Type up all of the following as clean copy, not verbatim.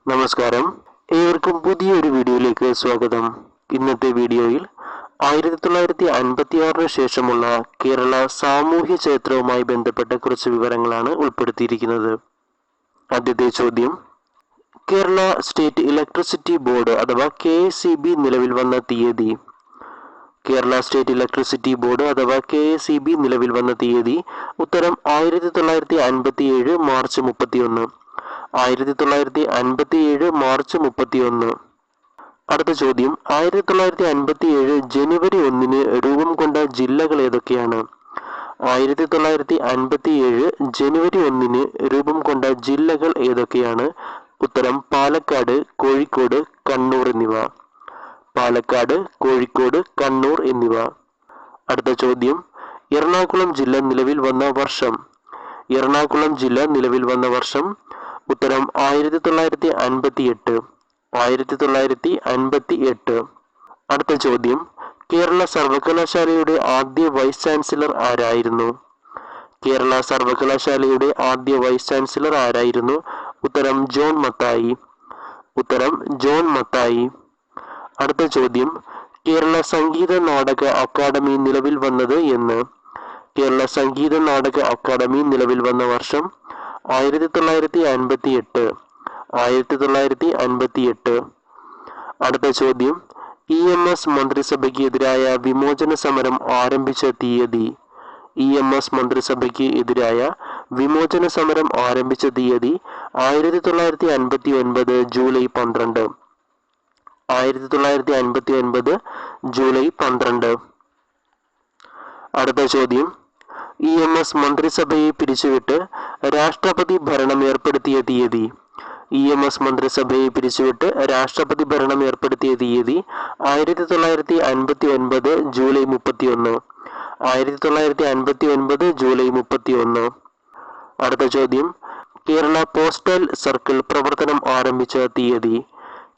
നമസ്കാരം, ഏവർക്കും പുതിയൊരു വീഡിയോയിലേക്ക് സ്വാഗതം. ഇന്നത്തെ വീഡിയോയിൽ 1956 ശേഷമുള്ള കേരള സാമൂഹ്യ ചരിത്രവുമായി ബന്ധപ്പെട്ട കുറച്ച് വിവരങ്ങളാണ് ഉൾപ്പെടുത്തിയിരിക്കുന്നത്. ആദ്യത്തെ ചോദ്യം, കേരള സ്റ്റേറ്റ് ഇലക്ട്രിസിറ്റി ബോർഡ് അഥവാ KSEB നിലവിൽ വന്ന തീയതി. കേരള സ്റ്റേറ്റ് ഇലക്ട്രിസിറ്റി ബോർഡ് അഥവാ KSEB നിലവിൽ വന്ന തീയതി. ഉത്തരം 1957 മാർച്ച് 31. 1957 മാർച്ച് 31. അടുത്ത ചോദ്യം, 1957 ജനുവരി 1 രൂപം കൊണ്ട ജില്ലകൾ ഏതൊക്കെയാണ്? 1957 ജനുവരി 1 രൂപം കൊണ്ട ജില്ലകൾ ഏതൊക്കെയാണ്? ഉത്തരം പാലക്കാട്, കോഴിക്കോട്, കണ്ണൂർ എന്നിവ. പാലക്കാട്, കോഴിക്കോട്, കണ്ണൂർ എന്നിവ. അടുത്ത ചോദ്യം, എറണാകുളം ജില്ല നിലവിൽ വന്ന വർഷം. എറണാകുളം ജില്ല നിലവിൽ വന്ന വർഷം. ഉത്തരം 1958. 1958. അടുത്ത ചോദ്യം, കേരള സർവകലാശാലയുടെ ആദ്യ വൈസ് ചാൻസലർ ആരായിരുന്നു? കേരള സർവകലാശാലയുടെ ആദ്യ വൈസ് ചാൻസലർ ആരായിരുന്നു? ഉത്തരം ജോൺ മത്തായി. ഉത്തരം ജോൺ മത്തായി. അടുത്ത ചോദ്യം, കേരള സംഗീത നാടക അക്കാദമി നിലവിൽ വന്നത് എന്ന്? കേരള സംഗീത നാടക അക്കാദമി നിലവിൽ വന്ന വർഷം. 1958. 1958. അടുത്ത ചോദ്യം, EMS മന്ത്രിസഭയ്ക്ക് എതിരായ വിമോചന സമരം ആരംഭിച്ച തീയതി. EMS മന്ത്രിസഭയ്ക്ക് എതിരായ വിമോചന സമരം ആരംഭിച്ച തീയതി 1959 ജൂലൈ 12. 1959 ജൂലൈ 12. അടുത്ത ചോദ്യം, EMS മന്ത്രിസഭയെ പിരിച്ചുവിട്ട് രാഷ്ട്രപതി ഭരണം ഏർപ്പെടുത്തിയ തീയതി. EMS മന്ത്രിസഭയെ പിരിച്ചുവിട്ട് രാഷ്ട്രപതി ഭരണം ഏർപ്പെടുത്തിയ തീയതി 1959 ജൂലൈ 31. 1959 ജൂലൈ 31. അടുത്ത ചോദ്യം, കേരള പോസ്റ്റൽ സർക്കിൾ പ്രവർത്തനം ആരംഭിച്ച തീയതി.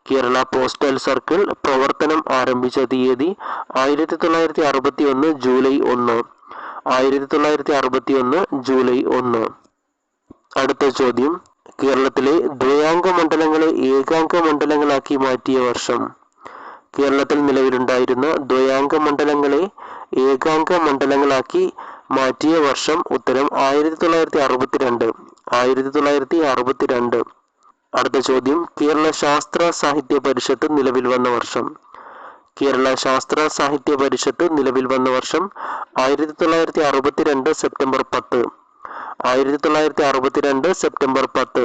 കേരള പോസ്റ്റൽ സർക്കിൾ പ്രവർത്തനം ആരംഭിച്ച തീയതി 1961 ജൂലൈ 1. 1961 ജൂലൈ 1. അടുത്ത ചോദ്യം, കേരളത്തിലെ ദ്വയാംഗ മണ്ഡലങ്ങളെ ഏകാംഗ മണ്ഡലങ്ങളാക്കി മാറ്റിയ വർഷം. കേരളത്തിൽ നിലവിലുണ്ടായിരുന്ന ദ്വയാംഗ മണ്ഡലങ്ങളെ ഏകാംഗ മണ്ഡലങ്ങളാക്കി മാറ്റിയ വർഷം. ഉത്തരം 1962. 1962. അടുത്ത ചോദ്യം, കേരള ശാസ്ത്ര സാഹിത്യ പരിഷത്ത് നിലവിൽ വന്ന വർഷം. കേരള ശാസ്ത്ര സാഹിത്യ പരിഷത്ത് നിലവിൽ വന്ന വർഷം 1962 സെപ്റ്റംബർ 10. 1962 സെപ്റ്റംബർ 10.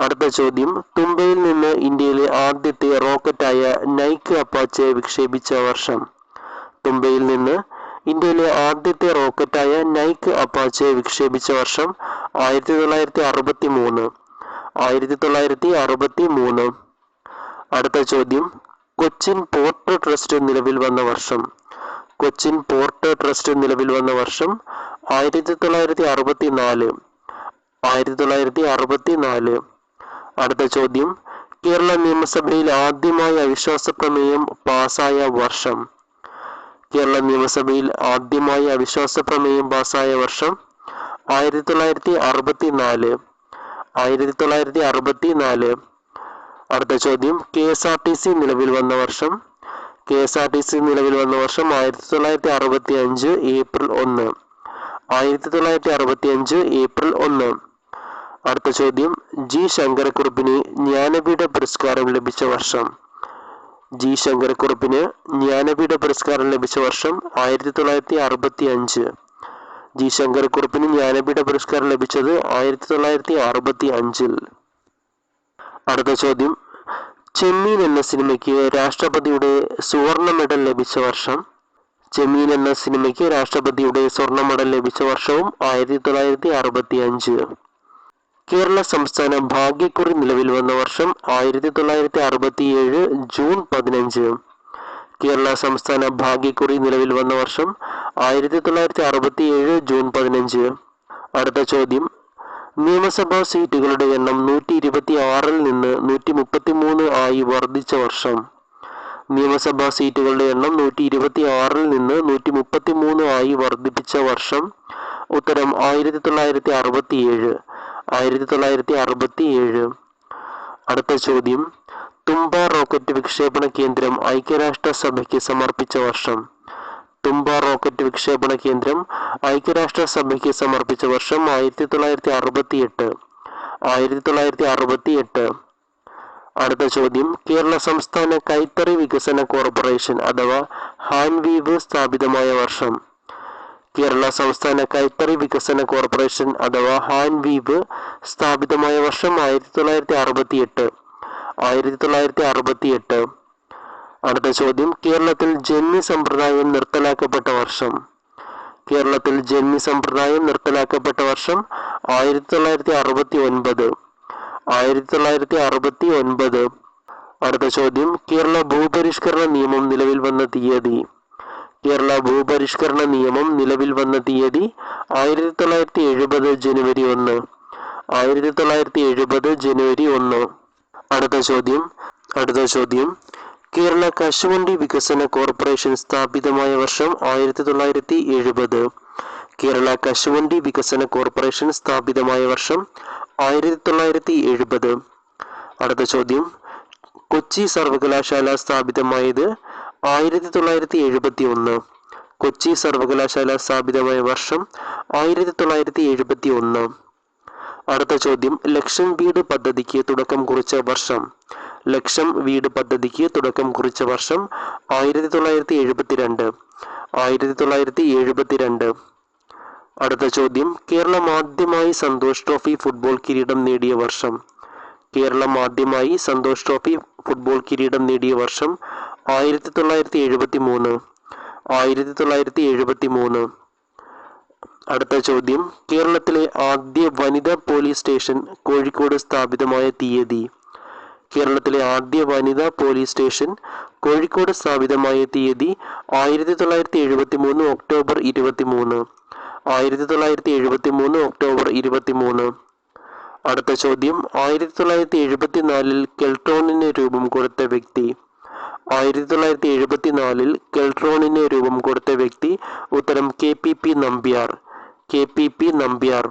അടുത്ത ചോദ്യം, തുമ്പയിൽ നിന്ന് ഇന്ത്യയിലെ ആദ്യത്തെ റോക്കറ്റായ നൈക്ക് അപ്പാച്ചെ വിക്ഷേപിച്ച വർഷം. തുമ്പയിൽ നിന്ന് ഇന്ത്യയിലെ ആദ്യത്തെ റോക്കറ്റായ നൈക്ക് അപ്പാച്ചെ വിക്ഷേപിച്ച വർഷം 1963. 1963. അടുത്ത ചോദ്യം, കൊച്ചിൻ പോർട്ട് ട്രസ്റ്റ് നിലവിൽ വന്ന വർഷം. കൊച്ചിൻ പോർട്ട് ട്രസ്റ്റ് നിലവിൽ വന്ന വർഷം 1964. 1964. അടുത്ത ചോദ്യം, കേരള നിയമസഭയിൽ ആദ്യമായി അവിശ്വാസ പ്രമേയം പാസായ വർഷം. കേരള നിയമസഭയിൽ ആദ്യമായി അവിശ്വാസ പ്രമേയം പാസായ വർഷം 1964. 1964. അടുത്ത ചോദ്യം, KSRTC നിലവിൽ വന്ന വർഷം. KSRTC നിലവിൽ വന്ന വർഷം 1965 ഏപ്രിൽ 1. 1965 ഏപ്രിൽ 1. അടുത്ത ചോദ്യം, G ശങ്കരക്കുറുപ്പിന് ജ്ഞാനപീഠ പുരസ്കാരം ലഭിച്ച വർഷം. G ശങ്കരക്കുറുപ്പിന് ജ്ഞാനപീഠ പുരസ്കാരം ലഭിച്ച വർഷം 1965. G ശങ്കരക്കുറുപ്പിന് ജ്ഞാനപീഠ പുരസ്കാരം ലഭിച്ചത് 1965. അടുത്ത ചോദ്യം, ചെമ്മീൻ എന്ന സിനിമയ്ക്ക് രാഷ്ട്രപതിയുടെ സുവർണ മെഡൽ ലഭിച്ച വർഷം. ചെമ്മീൻ എന്ന സിനിമയ്ക്ക് രാഷ്ട്രപതിയുടെ സ്വർണ്ണ മെഡൽ ലഭിച്ച വർഷവും 1965. കേരള സംസ്ഥാന ഭാഗ്യക്കുറി നിലവിൽ വന്ന വർഷം 1967 ജൂൺ 15. കേരള സംസ്ഥാന ഭാഗ്യക്കുറി നിലവിൽ വന്ന വർഷം 1967 ജൂൺ 15. അടുത്ത ചോദ്യം, നിയമസഭാ സീറ്റുകളുടെ എണ്ണം 126 നിന്ന് 133 ആയി വർദ്ധിച്ച വർഷം. നിയമസഭാ സീറ്റുകളുടെ എണ്ണം 126 നിന്ന് 133 ആയി വർദ്ധിപ്പിച്ച വർഷം. ഉത്തരം 1967. 1967. അടുത്ത ചോദ്യം, തുമ്പ റോക്കറ്റ് വിക്ഷേപണ കേന്ദ്രം ഐക്യരാഷ്ട്രസഭയ്ക്ക് സമർപ്പിച്ച വർഷം. തുമ്പ റോക്കറ്റ് വിക്ഷേപണ കേന്ദ്രം ഐക്യരാഷ്ട്രസഭയ്ക്ക് സമർപ്പിച്ച വർഷം 1968. 1968. അടുത്ത ചോദ്യം, കേരള സംസ്ഥാന കൈത്തറി വികസന കോർപ്പറേഷൻ അഥവാ ഹാൻവീവ് സ്ഥാപിതമായ വർഷം. കേരള സംസ്ഥാന കൈത്തറി വികസന കോർപ്പറേഷൻ അഥവാ ഹാൻവീവ് സ്ഥാപിതമായ വർഷം 1968. 1968. അടുത്ത ചോദ്യം, കേരളത്തിൽ ജന്മി സമ്പ്രദായം നിർത്തലാക്കപ്പെട്ട വർഷം. കേരളത്തിൽ ജന്മി സമ്പ്രദായം നിർത്തലാക്കപ്പെട്ട വർഷം 1969. 1969. അടുത്ത ചോദ്യം, കേരള ഭൂപരിഷ്കരണ നിയമം നിലവിൽ വന്ന തീയതി. കേരള ഭൂപരിഷ്കരണ നിയമം നിലവിൽ വന്ന തീയതി 1970 ജനുവരി 1. 1970 ജനുവരി 1. അടുത്ത ചോദ്യം, കേരള കശുവണ്ടി വികസന കോർപ്പറേഷൻ സ്ഥാപിതമായ വർഷം 1970. കേരള കശുവണ്ടി വികസന കോർപ്പറേഷൻ സ്ഥാപിതമായ വർഷം 1970. അടുത്ത ചോദ്യം, കൊച്ചി സർവകലാശാല സ്ഥാപിതമായത് 1971. കൊച്ചി സർവകലാശാല സ്ഥാപിതമായ വർഷം 1971. അടുത്ത ചോദ്യം, ലക്ഷം വീട് പദ്ധതിക്ക് തുടക്കം കുറിച്ച വർഷം. ലക്ഷം വീട് പദ്ധതിക്ക് തുടക്കം കുറിച്ച വർഷം 1972. 1972. അടുത്ത ചോദ്യം, കേരളം ആദ്യമായി സന്തോഷ് ട്രോഫി ഫുട്ബോൾ കിരീടം നേടിയ വർഷം. കേരളം ആദ്യമായി സന്തോഷ് ട്രോഫി ഫുട്ബോൾ കിരീടം നേടിയ വർഷം 1973. 1973. അടുത്ത ചോദ്യം, കേരളത്തിലെ ആദ്യ വനിതാ പോലീസ് സ്റ്റേഷൻ കോഴിക്കോട് സ്ഥാപിതമായ തീയതി. കേരളത്തിലെ ആദ്യ വനിതാ പോലീസ് സ്റ്റേഷൻ കോഴിക്കോട് സ്ഥാപിതമായ തീയതി 1973 ഒക്ടോബർ 23. 1973 ഒക്ടോബർ 23. അടുത്ത ചോദ്യം, 1974 കെൽട്രോണിന് രൂപം കൊടുത്ത വ്യക്തി. 1974 കെൽട്രോണിന് രൂപം കൊടുത്ത വ്യക്തി. ഉത്തരം KPP നമ്പ്യാർ. KPP നമ്പ്യാർ.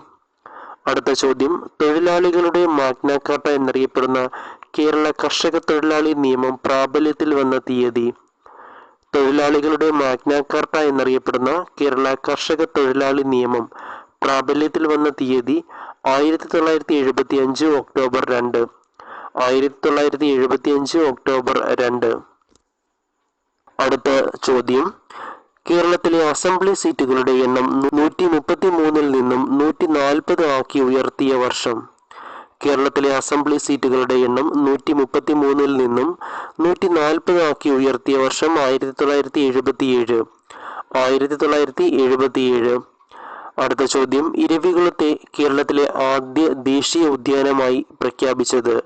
അടുത്ത ചോദ്യം, തൊഴിലാളികളുടെ മാഗ്ന കാർട്ട എന്നറിയപ്പെടുന്ന കേരള കർഷക തൊഴിലാളി നിയമം പ്രാബല്യത്തിൽ വന്ന തീയതി. തൊഴിലാളികളുടെ മാഗ്ന കാർട്ട എന്നറിയപ്പെടുന്ന കേരള കർഷക തൊഴിലാളി നിയമം പ്രാബല്യത്തിൽ വന്ന തീയതി 1975 ഒക്ടോബർ 2. 1975 ഒക്ടോബർ 2. അടുത്ത ചോദ്യം, കേരളത്തിലെ അസംബ്ലി സീറ്റുകളുടെ എണ്ണം 133 നിന്നും 140 ആക്കി ഉയർത്തിയ വർഷം. കേരളത്തിലെ അസംബ്ലി സീറ്റുകളുടെ എണ്ണം 133 നിന്നും 140 ആക്കി ഉയർത്തിയ വർഷം 1977. 1977. അടുത്ത ചോദ്യം, ഇരവികുളത്തെ കേരളത്തിലെ ആദ്യ ദേശീയ ഉദ്യാനമായി പ്രഖ്യാപിച്ചത്.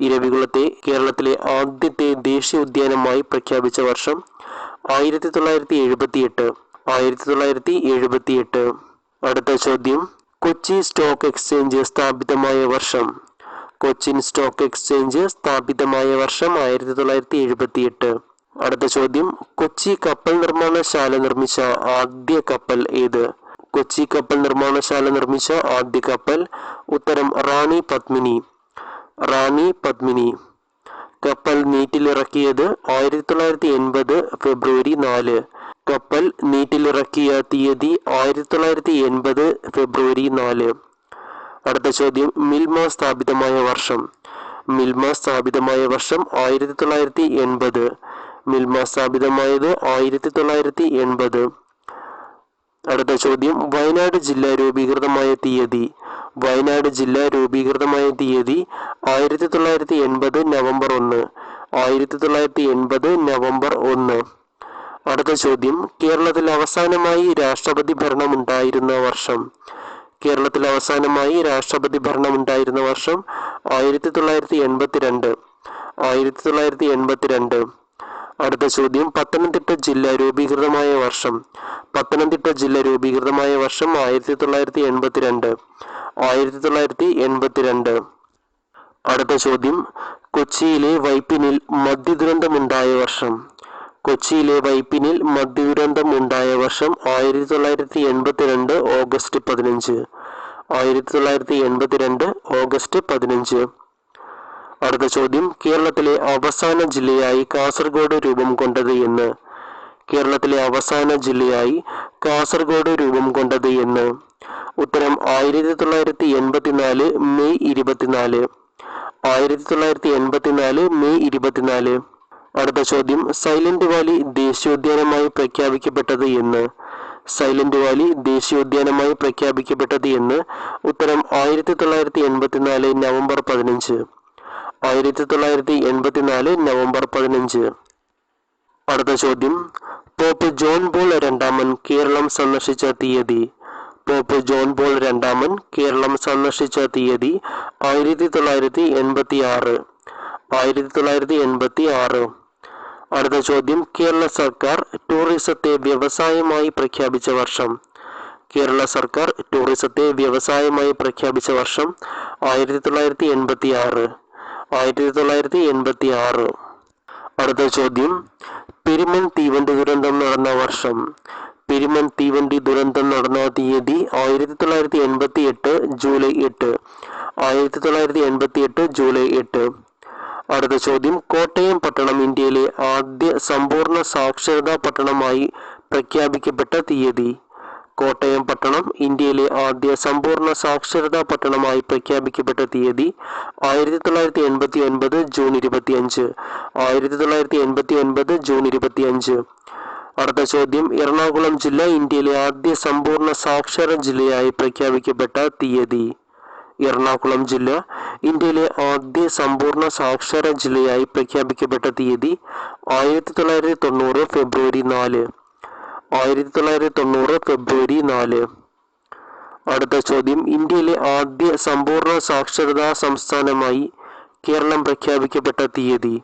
ഇരവികുളത്തെ കേരളത്തിലെ ആദ്യത്തെ ദേശീയ ഉദ്യാനമായി പ്രഖ്യാപിച്ച വർഷം 1978. 1978. അടുത്ത ചോദ്യം, കൊച്ചി സ്റ്റോക്ക് എക്സ്ചേഞ്ച് സ്ഥാപിതമായ വർഷം. കൊച്ചിൻ സ്റ്റോക്ക് എക്സ്ചേഞ്ച് സ്ഥാപിതമായ വർഷം 1978. അടുത്ത ചോദ്യം, കൊച്ചി കപ്പൽ നിർമ്മാണശാല നിർമ്മിച്ച ആദ്യ കപ്പൽ ഏത്? കൊച്ചി കപ്പൽ നിർമ്മാണശാല നിർമ്മിച്ച ആദ്യ കപ്പൽ. ഉത്തരം റാണി പത്മിനി. റാണി പത്മിനി. കപ്പൽ നീറ്റിലിറക്കിയത് 1980 ഫെബ്രുവരി 4. കപ്പൽ നീറ്റിലിറക്കിയ തീയതി 1980 ഫെബ്രുവരി 4. അടുത്ത ചോദ്യം, മിൽമ സ്ഥാപിതമായ വർഷം. മിൽമ സ്ഥാപിതമായ വർഷം 1980. മിൽമ സ്ഥാപിതമായത് 1980. അടുത്ത ചോദ്യം, വയനാട് ജില്ല രൂപീകൃതമായ തീയതി. വയനാട് ജില്ല രൂപീകൃതമായ തീയതി 1980 നവംബർ 1. 1980 നവംബർ 1. അടുത്ത ചോദ്യം, കേരളത്തിൽ അവസാനമായി രാഷ്ട്രപതി ഭരണം ഉണ്ടായിരുന്ന വർഷം. കേരളത്തിൽ അവസാനമായി രാഷ്ട്രപതി ഭരണം ഉണ്ടായിരുന്ന വർഷം 1982. 1982. അടുത്ത ചോദ്യം, പത്തനംതിട്ട ജില്ല രൂപീകൃതമായ വർഷം. പത്തനംതിട്ട ജില്ല രൂപീകൃതമായ വർഷം 1982. 1982. അടുത്ത ചോദ്യം, കൊച്ചിയിലെ വൈപ്പിനിൽ മദ്യദുരന്തമുണ്ടായ വർഷം. കൊച്ചിയിലെ വൈപ്പിനിൽ മദ്യദുരന്തം ഉണ്ടായ വർഷം 1982 ഓഗസ്റ്റ് 15. 1982 ഓഗസ്റ്റ് 15. അടുത്ത ചോദ്യം, കേരളത്തിലെ അവസാന ജില്ലയായി കാസർഗോഡ് രൂപം കൊണ്ടത് എന്ന്? കേരളത്തിലെ അവസാന ജില്ലയായി കാസർഗോഡ് രൂപം കൊണ്ടത് എന്ന്? ഉത്തരം 1984 മെയ് 24. 1984 മെയ് 24. അടുത്ത ചോദ്യം, സൈലന്റ് വാലി ദേശീയോദ്യാനമായി പ്രഖ്യാപിക്കപ്പെട്ടത് എന്ന്? സൈലന്റ് വാലി ദേശീയോദ്യാനമായി പ്രഖ്യാപിക്കപ്പെട്ടത് എന്ന്? ഉത്തരം 1984 നവംബർ 15. 1984 നവംബർ 15. അടുത്ത ചോദ്യം, പോപ്പ് ജോൺ പോൾ രണ്ടാമൻ കേരളം സന്ദർശിച്ച തീയതി? പോപ്പ് ജോൺ പോൾ രണ്ടാമൻ കേരളം സന്ദർശിച്ച തീയതി 1986. 1986. അടുത്ത ചോദ്യം, കേരള സർക്കാർ ടൂറിസത്തെ വ്യവസായമായി പ്രഖ്യാപിച്ച വർഷം? കേരള സർക്കാർ ടൂറിസത്തെ വ്യവസായമായി പ്രഖ്യാപിച്ച വർഷം 1986. 1986. അടുത്ത ചോദ്യം, പെരുമൺ തീവണ്ടി ദുരന്തം നടന്ന വർഷം? പെരുമൺ തീവണ്ടി ദുരന്തം നടന്ന തീയതി 1988 ജൂലൈ 8. 1988 ജൂലൈ 8. അടുത്ത ചോദ്യം, കോട്ടയം പട്ടണം ഇന്ത്യയിലെ ആദ്യ സമ്പൂർണ്ണ സാക്ഷരതാ പട്ടണമായി പ്രഖ്യാപിക്കപ്പെട്ട തീയതി? കോട്ടയം പട്ടണം ഇന്ത്യയിലെ ആദ്യ സമ്പൂർണ്ണ സാക്ഷരതാ പട്ടണമായി പ്രഖ്യാപിക്കപ്പെട്ട തീയതി 1989 ജൂൺ 25. 1989 ജൂൺ 25. അടുത്ത ചോദ്യം, എറണാകുളം ജില്ല ഇന്ത്യയിലെ ആദ്യ സമ്പൂർണ്ണ സാക്ഷര ജില്ലയായി പ്രഖ്യാപിക്കപ്പെട്ട തീയതി? എറണാകുളം ജില്ല ഇന്ത്യയിലെ ആദ്യ സമ്പൂർണ്ണ സാക്ഷര ജില്ലയായി പ്രഖ്യാപിക്കപ്പെട്ട തീയതി 1990 ഫെബ്രുവരി 4. 1990 ഫെബ്രുവരി 4. അടുത്ത ചോദ്യം, ഇന്ത്യയിലെ ആദ്യ സമ്പൂർണ്ണ സാക്ഷരതാ സംസ്ഥാനമായി കേരളം പ്രഖ്യാപിക്കപ്പെട്ട തീയതി?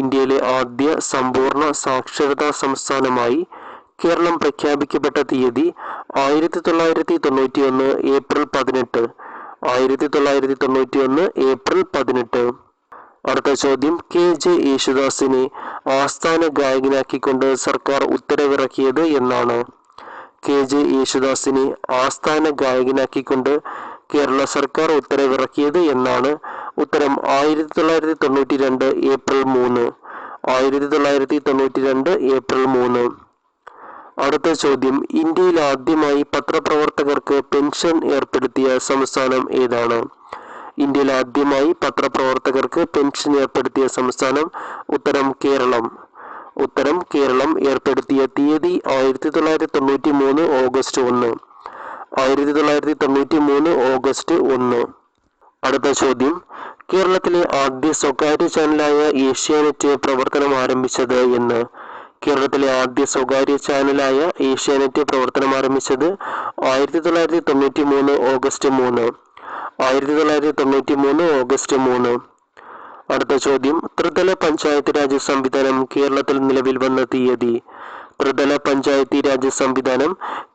ഇന്ത്യയിലെ ആദ്യ സമ്പൂർണ്ണ സാക്ഷരതാ സംസ്ഥാനമായി കേരളം പ്രഖ്യാപിക്കപ്പെട്ട തീയതി 1991 ഏപ്രിൽ 18. 1991 ഏപ്രിൽ 18. അടുത്ത ചോദ്യം, KJ യേശുദാസിനെ ആസ്ഥാന ഗായകനാക്കിക്കൊണ്ട് സർക്കാർ ഉത്തരവിറക്കിയത് എന്നാണ്? KJ യേശുദാസിനെ ആസ്ഥാന ഗായകനാക്കിക്കൊണ്ട് കേരള സർക്കാർ ഉത്തരവിറക്കിയത് എന്നാണ്? ഉത്തരം 1992 ഏപ്രിൽ 3. 1992 ഏപ്രിൽ 3. അടുത്ത ചോദ്യം, ഇന്ത്യയിൽ ആദ്യമായി പത്രപ്രവർത്തകർക്ക് പെൻഷൻ ഏർപ്പെടുത്തിയ സംസ്ഥാനം ഏതാണ്? ഇന്ത്യയിൽ ആദ്യമായി പത്രപ്രവർത്തകർക്ക് പെൻഷൻ ഏർപ്പെടുത്തിയ സംസ്ഥാനം? ഉത്തരം കേരളം. ഉത്തരം കേരളം. ഏർപ്പെടുത്തിയ തീയതി 1993 ഓഗസ്റ്റ് 1. 1993 ഓഗസ്റ്റ് 1. അടുത്ത ചോദ്യം, കേരളത്തിലെ ആദ്യ സ്വകാര്യ ചാനലായ ഏഷ്യാനെറ്റ് പ്രവർത്തനം ആരംഭിച്ചത് എന്ന്? കേരളത്തിലെ ആദ്യ സ്വകാര്യ ചാനലായ ഏഷ്യാനെറ്റ് പ്രവർത്തനം ആരംഭിച്ചത് 1993 ഓഗസ്റ്റ് 3. 1993 ഓഗസ്റ്റ് 3. അടുത്ത ചോദ്യം, ത്രിതല പഞ്ചായത്ത് രാജ് സംവിധാനം കേരളത്തിൽ നിലവിൽ വന്ന തീയതി? ത്രിതല പഞ്ചായത്തി രാജ് സംവിധാനം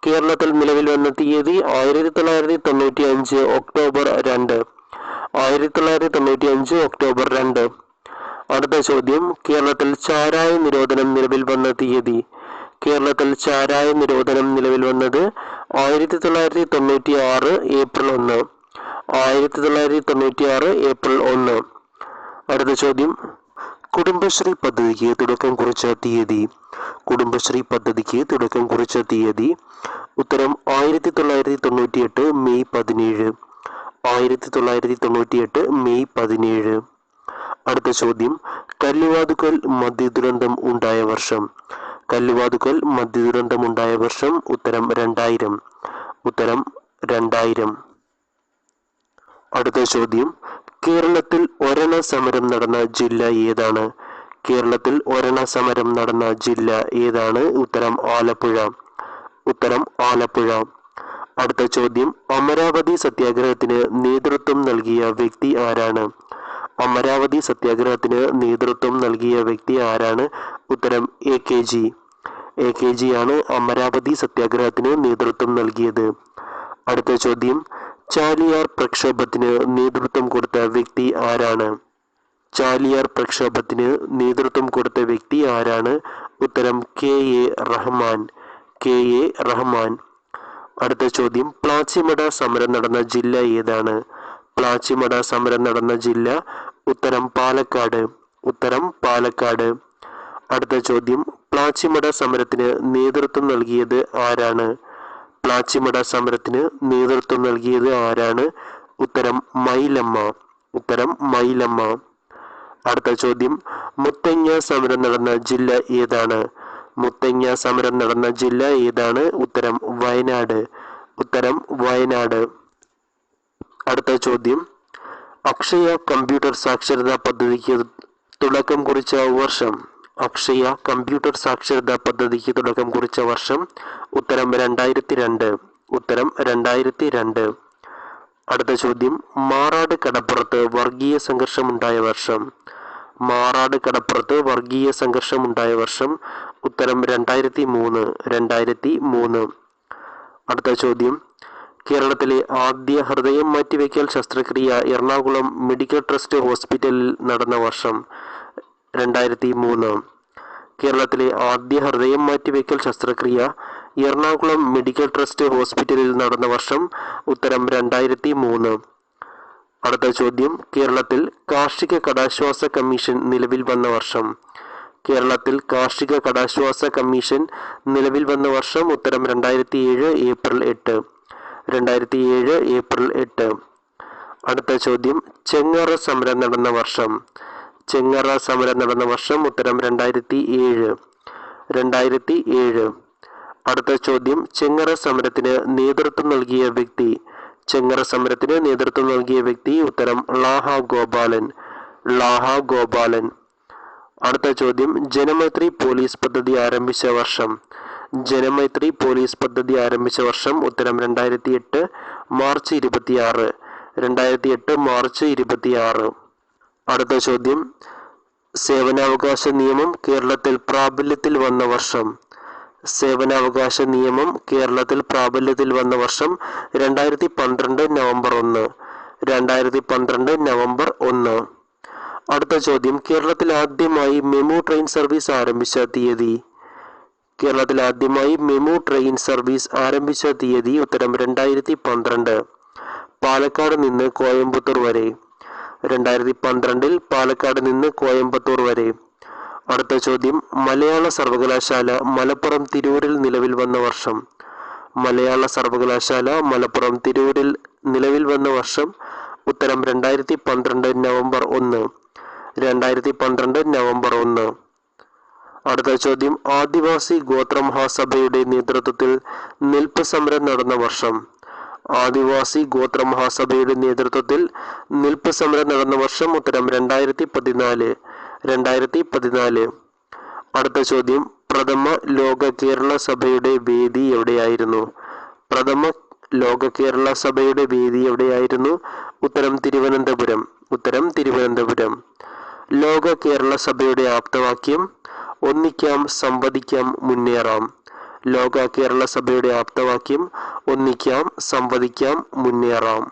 കേരളത്തിൽ നിലവിൽ വന്ന തീയതി 1995 ഒക്ടോബർ 2. 1995 ഒക്ടോബർ 2. അടുത്ത ചോദ്യം, കേരളത്തിൽ ചാരായ നിരോധനം നിലവിൽ വന്ന തീയതി? കേരളത്തിൽ ചാരായ നിരോധനം നിലവിൽ വന്നത് 1996 ഏപ്രിൽ 1. 1996 ഏപ്രിൽ 1. അടുത്ത ചോദ്യം, കുടുംബശ്രീ പദ്ധതിക്ക് തുടക്കം കുറിച്ച തീയതി? കുടുംബശ്രീ പദ്ധതിക്ക് തുടക്കം കുറിച്ച തീയതി? ഉത്തരം 1998 മെയ് 17. 1998 മെയ് 17. അടുത്ത ചോദ്യം, കല്ലുവാതുക്കൽ മദ്യദുരന്തം ഉണ്ടായ വർഷം? കല്ലുവാതുക്കൽ മദ്യദുരന്തം ഉണ്ടായ വർഷം? ഉത്തരം 2000. ഉത്തരം 2000. അടുത്ത ചോദ്യം, കേരളത്തിൽ ഒരണ സമരം നടന്ന ജില്ല ഏതാണ്? കേരളത്തിൽ ഒരണ സമരം നടന്ന ജില്ല ഏതാണ്? ഉത്തരം ആലപ്പുഴ. ഉത്തരം ആലപ്പുഴ. അടുത്ത ചോദ്യം, അമരാവതി സത്യാഗ്രഹത്തിന് നേതൃത്വം നൽകിയ വ്യക്തി ആരാണ്? അമരാവതി സത്യാഗ്രഹത്തിന് നേതൃത്വം നൽകിയ വ്യക്തി ആരാണ്? ഉത്തരം AKG. AKG ആണ് അമരാവതി സത്യാഗ്രഹത്തിന് നേതൃത്വം നൽകിയത്. അടുത്ത ചോദ്യം, ചാലിയാർ പ്രക്ഷോഭത്തിന് നേതൃത്വം കൊടുത്ത വ്യക്തി ആരാണ്? ചാലിയാർ പ്രക്ഷോഭത്തിന് നേതൃത്വം കൊടുത്ത വ്യക്തി ആരാണ്? ഉത്തരം KA റഹ്മാൻ. KA റഹ്മാൻ. അടുത്ത ചോദ്യം, പ്ലാച്ചിമട സമരം നടന്ന ജില്ല ഏതാണ്? പ്ലാച്ചിമട സമരം നടന്ന ജില്ല ഉത്തരം പാലക്കാട്. ഉത്തരം പാലക്കാട്. അടുത്ത ചോദ്യം, പ്ലാച്ചിമട സമരത്തിന് നേതൃത്വം നൽകിയത് ആരാണ്? പ്ലാച്ചിമട സമരത്തിന് നേതൃത്വം നൽകിയത് ആരാണ്? ഉത്തരം മൈലമ്മ. ഉത്തരം മൈലമ്മ. അടുത്ത ചോദ്യം, മുത്തങ്ങ സമരം നടന്ന ജില്ല ഏതാണ്? മുത്തങ്ങ സമരം നടന്ന ജില്ല ഏതാണ്? ഉത്തരം വയനാട്. ഉത്തരം വയനാട്. അടുത്ത ചോദ്യം, അക്ഷയ കമ്പ്യൂട്ടർ സാക്ഷരതാ പദ്ധതിക്ക് തുടക്കം കുറിച്ച വർഷം? അക്ഷയ കമ്പ്യൂട്ടർ സാക്ഷരതാ പദ്ധതിക്ക് തുടക്കം കുറിച്ച വർഷം? ഉത്തരം 2002. ഉത്തരം 2002. അടുത്ത ചോദ്യം, മാറാട് കടപ്പുറത്ത് വർഗീയ സംഘർഷമുണ്ടായ വർഷം? മാറാട് കടപ്പുറത്ത് വർഗീയ സംഘർഷമുണ്ടായ വർഷം? ഉത്തരം 2003. 2003. അടുത്ത ചോദ്യം, കേരളത്തിലെ ആദ്യ ഹൃദയം മാറ്റിവെക്കൽ ശസ്ത്രക്രിയ എറണാകുളം മെഡിക്കൽ ട്രസ്റ്റ് ഹോസ്പിറ്റലിൽ നടന്ന വർഷം? 2003. കേരളത്തിലെ ആദ്യ ഹൃദയം മാറ്റിവെക്കൽ ശസ്ത്രക്രിയ എറണാകുളം മെഡിക്കൽ ട്രസ്റ്റ് ഹോസ്പിറ്റലിൽ നടന്ന വർഷം? ഉത്തരം 2003. അടുത്ത ചോദ്യം, കേരളത്തിൽ കാർഷിക കടാശ്വാസ കമ്മീഷൻ നിലവിൽ വന്ന വർഷം? കേരളത്തിൽ കാർഷിക കടാശ്വാസ കമ്മീഷൻ നിലവിൽ വന്ന വർഷം? ഉത്തരം 2007 ഏപ്രിൽ 8. 2007 ഏപ്രിൽ 8. അടുത്ത ചോദ്യം, ചെങ്ങറ സമരം നടന്ന വർഷം? ചെങ്ങറ സമരം നടന്ന വർഷം? ഉത്തരം 2007. 2007. അടുത്ത ചോദ്യം, ചെങ്ങറ സമരത്തിന് നേതൃത്വം നൽകിയ വ്യക്തി? ചെങ്ങറ സമരത്തിന് നേതൃത്വം നൽകിയ വ്യക്തി? ഉത്തരം ളാഹ ഗോപാലൻ. ളാഹ ഗോപാലൻ. അടുത്ത ചോദ്യം, ജനമൈത്രി പോലീസ് പദ്ധതി ആരംഭിച്ച വർഷം? ജനമൈത്രി പോലീസ് പദ്ധതി ആരംഭിച്ച വർഷം? ഉത്തരം 2008 മാർച്ച് 26. 2008 മാർച്ച് 26. അടുത്ത ചോദ്യം, സേവനാവകാശ നിയമം കേരളത്തിൽ പ്രാബല്യത്തിൽ വന്ന വർഷം? സേവനാവകാശ നിയമം കേരളത്തിൽ പ്രാബല്യത്തിൽ വന്ന വർഷം? 2012 നവംബർ 1. 2012 നവംബർ 1. അടുത്ത ചോദ്യം, കേരളത്തിൽ ആദ്യമായി മെമു ട്രെയിൻ സർവീസ് ആരംഭിച്ച തീയതി? കേരളത്തിൽ ആദ്യമായി മെമു ട്രെയിൻ സർവീസ് ആരംഭിച്ച തീയതി? ഉത്തരം 2012. പാലക്കാട് നിന്ന് കോയമ്പത്തൂർ വരെ. 2012 പാലക്കാട് നിന്ന് കോയമ്പത്തൂർ വരെ. അടുത്ത ചോദ്യം, മലയാള സർവകലാശാല മലപ്പുറം തിരൂരിൽ നിലവിൽ വന്ന വർഷം? മലയാള സർവകലാശാല മലപ്പുറം തിരൂരിൽ നിലവിൽ വന്ന വർഷം? ഉത്തരം 2012 നവംബർ 1. 2012 നവംബർ 1. അടുത്ത ചോദ്യം, ആദിവാസി ഗോത്ര മഹാസഭയുടെ നേതൃത്വത്തിൽ നിൽപ്പ് സമരം നടന്ന വർഷം? ആദിവാസി ഗോത്ര മഹാസഭയുടെ നേതൃത്വത്തിൽ നിൽപ്പ് സമരം നടന്ന വർഷം? ഉത്തരം 2014. 2014. അടുത്ത ചോദ്യം, പ്രഥമ ലോക കേരള സഭയുടെ വേദി എവിടെയായിരുന്നു? പ്രഥമ ലോക കേരള സഭയുടെ വേദി എവിടെയായിരുന്നു? ഉത്തരം തിരുവനന്തപുരം. ഉത്തരം തിരുവനന്തപുരം. ലോക കേരള സഭയുടെ ആപ്തവാക്യം? ഒന്നിക്കാം, സംവദിക്കാം, മുന്നേറാം. ലോക കേരള സഭയുടെ ആപ്തവാക്യം? ഒന്നിക്കാം, സംവദിക്കാം, മുന്നേറാം.